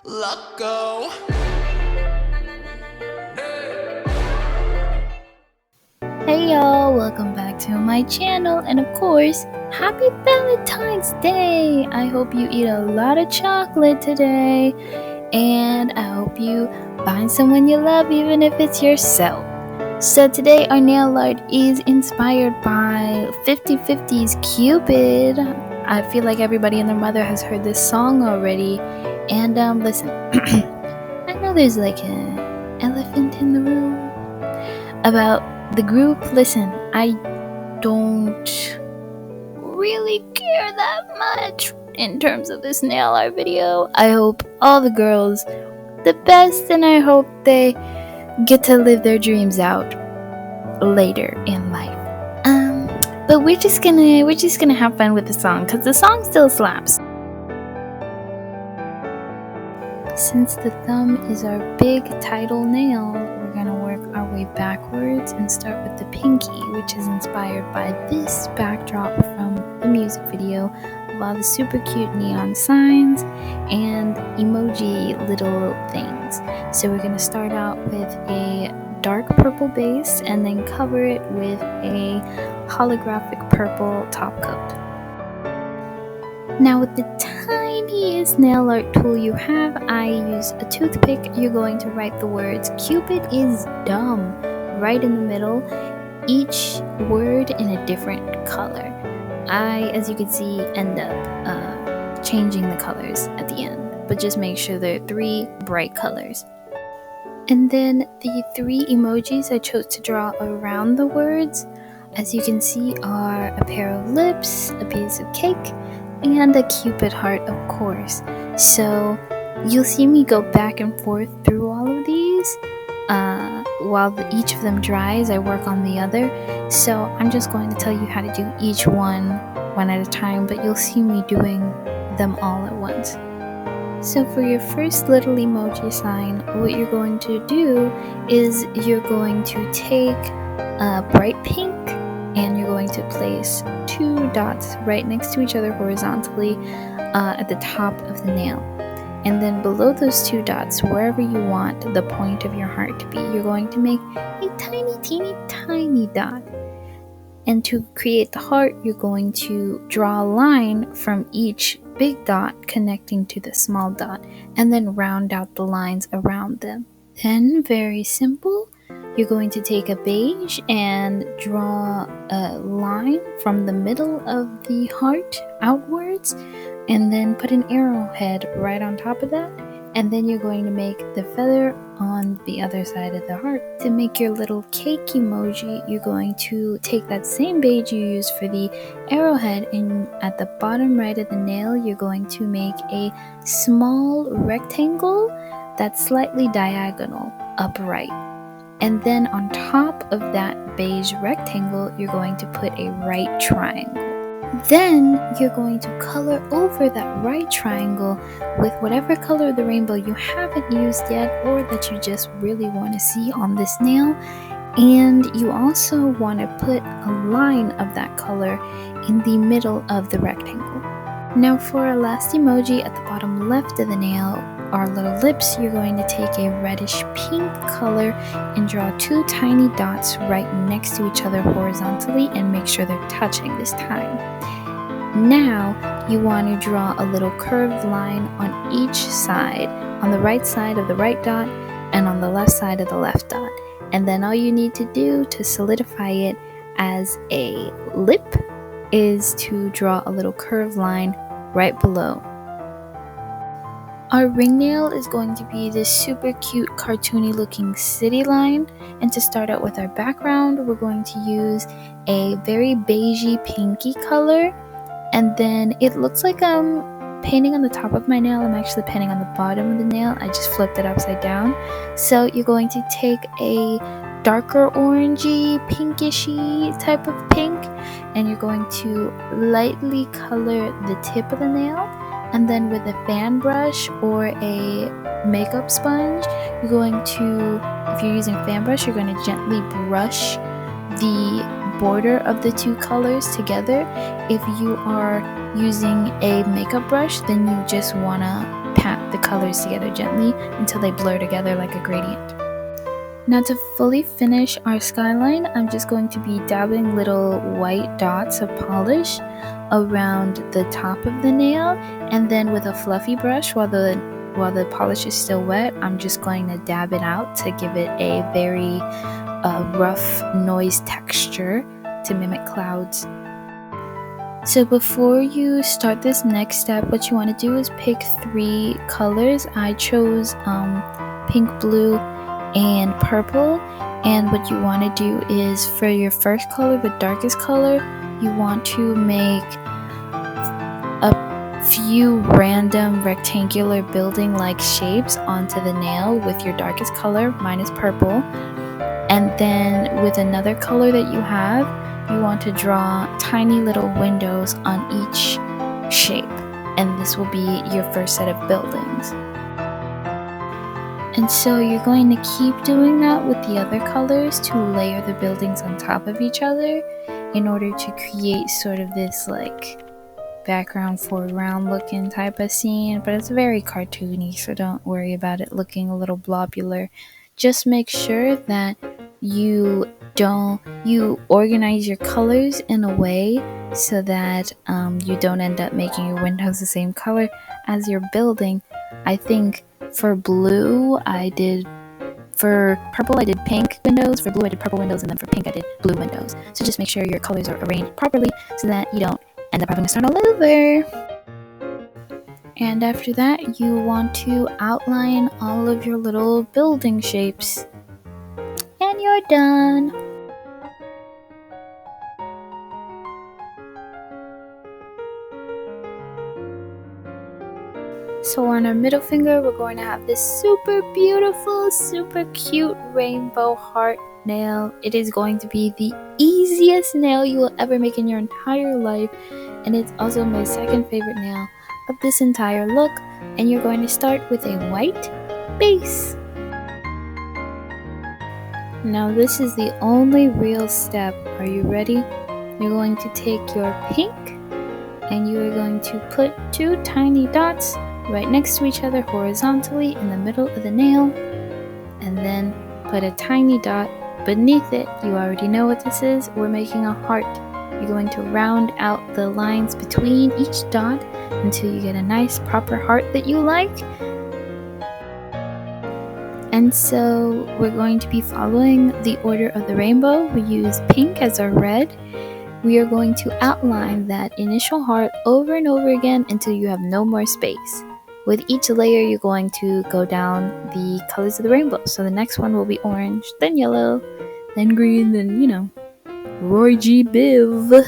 Let go. Hey y'all, welcome back to my channel, and of course, happy Valentine's Day! I hope you eat a lot of chocolate today, and I hope you find someone you love even if it's yourself. So today our nail art is inspired by 50/50's Cupid. I feel like everybody and their mother has heard this song already, and listen, I know there's like an elephant in the room about the group. Listen, I don't really care that much in terms of this nail art video. I hope all the girls the best, and I hope they get to live their dreams out later in life. But we're just gonna have fun with the song because the song still slaps. Since the thumb is our big title nail, we're gonna work our way backwards and start with the pinky, which is inspired by this backdrop from the music video of all the super cute neon signs and emoji little things. So we're gonna start out with a dark purple base and then cover it with a holographic purple top coat. Now with the tiniest nail art tool you have, I use a toothpick. You're going to write the words "Cupid is dumb" right in the middle, each word in a different color. I, as you can see, end up changing the colors at the end, but just make sure there are 3 bright colors. And then the 3 emojis I chose to draw around the words, as you can see, are a pair of lips, a piece of cake, and a Cupid heart, of course. So you'll see me go back and forth through all of these. While each of them dries, I work on the other. So I'm just going to tell you how to do each one at a time, but you'll see me doing them all at once. So for your first little emoji sign, what you're going to do is you're going to take a bright pink and you're going to place 2 dots right next to each other horizontally at the top of the nail. And then below those 2 dots, wherever you want the point of your heart to be, you're going to make a tiny, teeny, tiny dot. And to create the heart, you're going to draw a line from each big dot connecting to the small dot, and then round out the lines around them. Then, very simple, you're going to take a beige and draw a line from the middle of the heart outwards, and then put an arrowhead right on top of that, and then you're going to make the feather on the other side of the heart. To make your little cake emoji, you're going to take that same beige you used for the arrowhead, and at the bottom right of the nail, you're going to make a small rectangle that's slightly diagonal, upright. And then on top of that beige rectangle, you're going to put a right triangle. Then you're going to color over that right triangle with whatever color of the rainbow you haven't used yet, or that you just really want to see on this nail. And you also want to put a line of that color in the middle of the rectangle. Now for our last emoji at the bottom left of the nail, our little lips, you're going to take a reddish pink color and draw 2 tiny dots right next to each other horizontally, and make sure they're touching this time. Now you want to draw a little curved line on each side, on the right side of the right dot and on the left side of the left dot. And then all you need to do to solidify it as a lip is to draw a little curved line right below. Our ring nail is going to be this super cute cartoony looking city line, and to start out with our background, we're going to use a very beigey pinky color, and then it looks like I'm painting on the top of my nail. I'm actually painting on the bottom of the nail. I just flipped it upside down. So you're going to take a darker orangey pinkishy type of pink, and you're going to lightly color the tip of the nail. And then with a fan brush or a makeup sponge, you're going to, if you're using fan brush, you're going to gently brush the border of the 2 colors together. If you are using a makeup brush, then you just want to pat the colors together gently until they blur together like a gradient. Now to fully finish our skyline, I'm just going to be dabbing little white dots of polish around the top of the nail, and then with a fluffy brush, while the polish is still wet, I'm just going to dab it out to give it a very rough noise texture to mimic clouds. So before you start this next step, what you want to do is pick 3 colors. I chose pink, blue, and purple. And what you want to do is, for your first color, the darkest color, you want to make a few random rectangular building-like shapes onto the nail with your darkest color. Mine is purple. And then with another color that you have, you want to draw tiny little windows on each shape, and this will be your first set of buildings. And so you're going to keep doing that with the other colors to layer the buildings on top of each other in order to create sort of this like background foreground looking type of scene, but it's very cartoony, so don't worry about it looking a little blobular. Just make sure that you organize your colors in a way so that you don't end up making your windows the same color as your building. I think for blue for purple I did pink windows, for blue I did purple windows, and then for pink I did blue windows. So just make sure your colors are arranged properly so that you don't end up having to start all over. And after that, you want to outline all of your little building shapes. And you're done. So on our middle finger, we're going to have this super beautiful, super cute rainbow heart nail. It is going to be the easiest nail you will ever make in your entire life, and it's also my second favorite nail of this entire look. And you're going to start with a white base. Now this is the only real step. Are you ready? You're going to take your pink and you are going to put 2 tiny dots right next to each other horizontally in the middle of the nail, and then put a tiny dot beneath it. You already know what this is. We're making a heart. You're going to round out the lines between each dot until you get a nice proper heart that you like. And so we're going to be following the order of the rainbow. We use pink as our red. We are going to outline that initial heart over and over again until you have no more space. With each layer, you're going to go down the colors of the rainbow. So the next one will be orange, then yellow, then green, then, Roy G. Biv.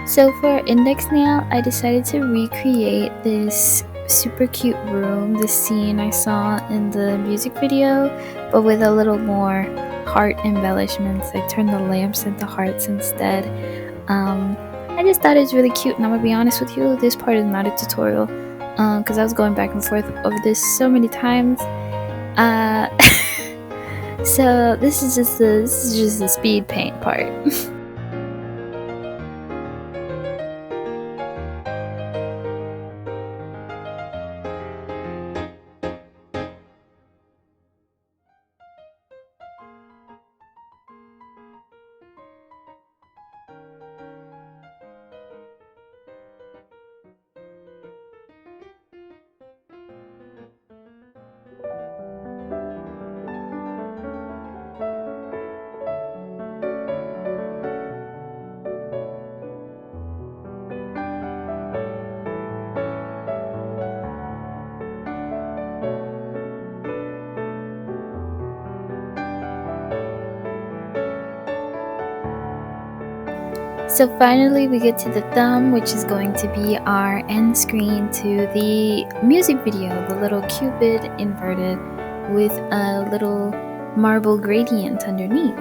So for our index nail, I decided to recreate this super cute room, the scene I saw in the music video, but with a little more heart embellishments. I turned the lamps into hearts instead. I just thought it was really cute, and I'm gonna be honest with you, this part is not a tutorial because I was going back and forth over this so many times. So this is just the speed paint part. So finally we get to the thumb, which is going to be our end screen to the music video, the little Cupid inverted with a little marble gradient underneath.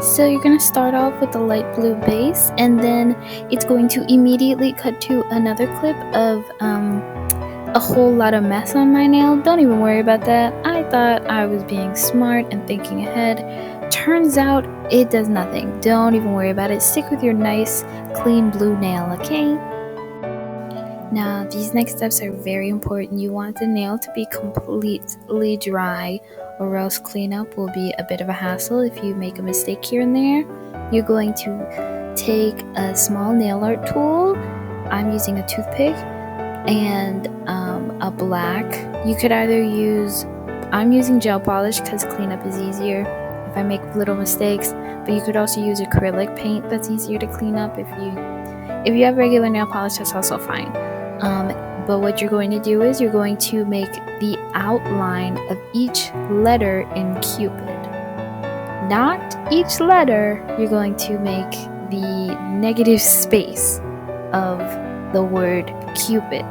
So you're going to start off with the light blue base, and then it's going to immediately cut to another clip of a whole lot of mess on my nail. Don't even worry about that. I thought I was being smart and thinking ahead. Turns out it does nothing. Don't even worry about it. Stick with your nice clean blue nail, okay? Now these next steps are very important. You want the nail to be completely dry, or else cleanup will be a bit of a hassle if you make a mistake here and there. You're going to take a small nail art tool. I'm using a toothpick and a black. You could either use, I'm using gel polish because cleanup is easier if I make little mistakes, but you could also use acrylic paint. That's easier to clean up. If you have regular nail polish, that's also fine. But what you're going to do is you're going to make the outline of each letter in Cupid. Not each letter, you're going to make the negative space of the word Cupid.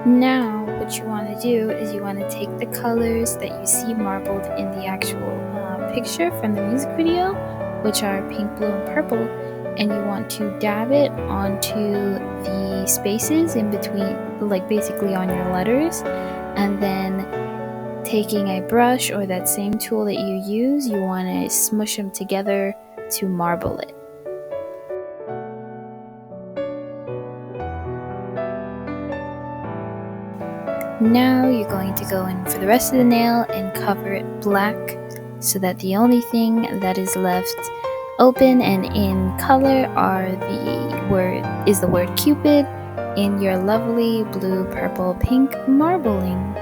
Now, what you want to do is you want to take the colors that you see marbled in the actual picture from the music video, which are pink, blue, and purple, and you want to dab it onto the spaces in between, like basically on your letters, and then taking a brush or that same tool that you use, you want to smush them together to marble it. Now you're going to go in for the rest of the nail and cover it black so that the only thing that is left open and in color is the word Cupid in your lovely blue, purple, pink marbling.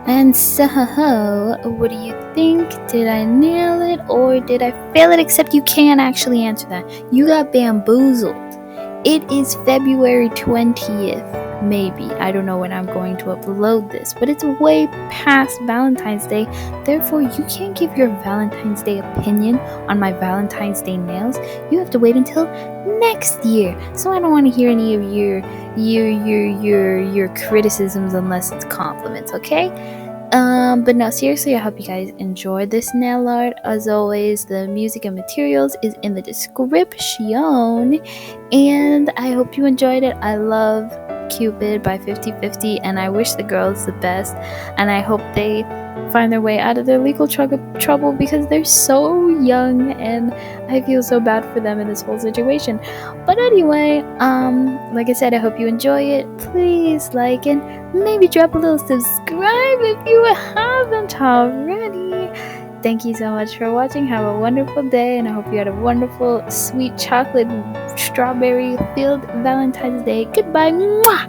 And so, what do you think? Did I nail it or did I fail it? Except you can't actually answer that. You got bamboozled. It is February 20th, maybe. I don't know when I'm going to upload this, but it's way past Valentine's Day. Therefore, you can't give your Valentine's Day opinion on my Valentine's Day nails. You have to wait until next year. So I don't want to hear any of your criticisms unless it's compliments, okay? But no, seriously, I hope you guys enjoyed this nail art. As always, the music and materials is in the description, and I hope you enjoyed it. I love Cupid by 50/50, and I wish the girls the best, and I hope they find their way out of their legal trouble because they're so young, and I feel so bad for them in this whole situation. But anyway, like I said, I hope you enjoy it. Please like and maybe drop a little subscribe if you haven't already. Thank you so much for watching. Have a wonderful day, and I hope you had a wonderful, sweet chocolate, strawberry filled Valentine's Day. Goodbye. Mwah!